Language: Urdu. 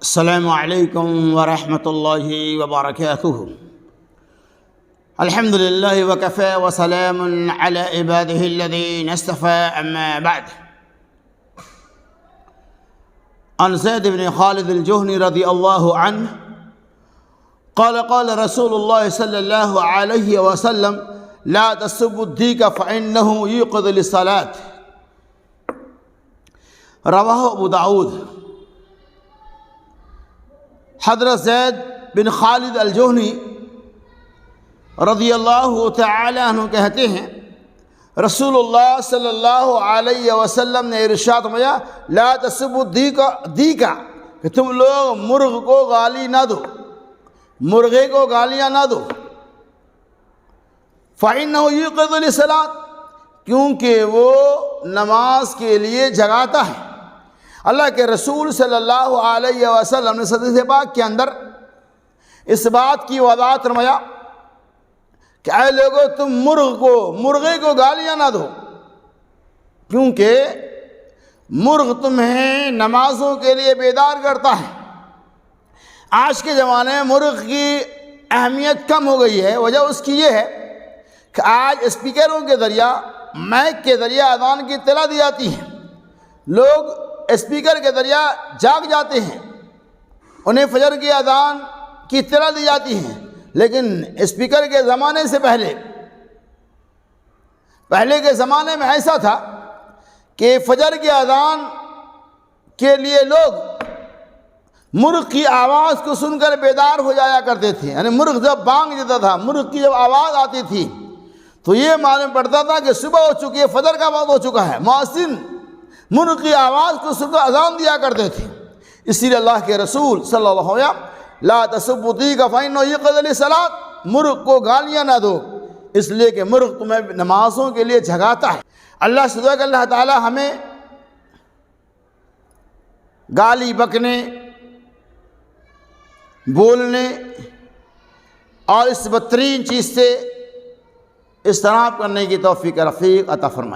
السلام علیکم ورحمۃ اللہ وبرکاتہ۔ الحمد للہ وکفی وسلام علی عبادہ الذین اصطفی، اما بعد۔ عن زید بن خالد الجہنی رضی اللہ عنہ قال قال رسول اللہ صلی اللہ علیہ وسلم لا تسبوا الدیک فإنہ یوقظ للصلاة، رواہ ابو داؤد۔ حضرت زید بن خالد الجہنی رضی اللہ تعالی عنہ کہتے ہیں رسول اللہ صلی اللہ علیہ وسلم نے ارشاد فرمایا لا تسبوا الدیک، کہ تم لوگ مرغ کو گالی نہ دو، مرغے کو گالیاں نہ دو۔ فَإِنَّهُ يُوقِظُ لِلصَّلَاةِ، کیونکہ وہ نماز کے لیے جگاتا ہے۔ اللہ کے رسول صلی اللہ علیہ وسلم نے حدیث پاک کے اندر اس بات کی وضاحت فرمایا کہ اے لوگو تم مرغے کو گالیاں نہ دو، کیونکہ مرغ تمہیں نمازوں کے لیے بیدار کرتا ہے۔ آج کے زمانے میں مرغ کی اہمیت کم ہو گئی ہے، وجہ اس کی یہ ہے کہ آج اسپیکروں کے ذریعہ، مائک کے ذریعہ اذان کی اطلاع دی جاتی ہے۔ لوگ اسپیکر کے ذریعہ جاگ جاتے ہیں، انہیں فجر کی اذان کی اطلاع دی جاتی ہے، لیکن اسپیکر کے زمانے سے پہلے کے زمانے میں ایسا تھا کہ فجر کی اذان کے لیے لوگ مرغ کی آواز کو سن کر بیدار ہو جایا کرتے تھے۔ یعنی مرغ جب بانگ دیتا تھا، مرغ کی جب آواز آتی تھی تو یہ معلوم پڑتا تھا کہ صبح ہو چکی ہے، فجر کا وقت ہو چکا ہے۔ مؤذن مرغ کی آواز کو سن کر اذان دیا کرتے تھے۔ اسی لیے اللہ کے رسول صلی اللہ علیہ وسلم لا تسبوا الدیک فإنہ یوقظ للصلاة، مرغ کو گالیاں نہ دو، اس لیے کہ مرغ تمہیں نمازوں کے لیے جگاتا ہے۔ اللہ سے دعا کہ اللہ تعالی ہمیں گالی بکنے، بولنے اور اس بدترین چیز سے اجتناب کرنے کی توفیق رفیق عطا فرمائے۔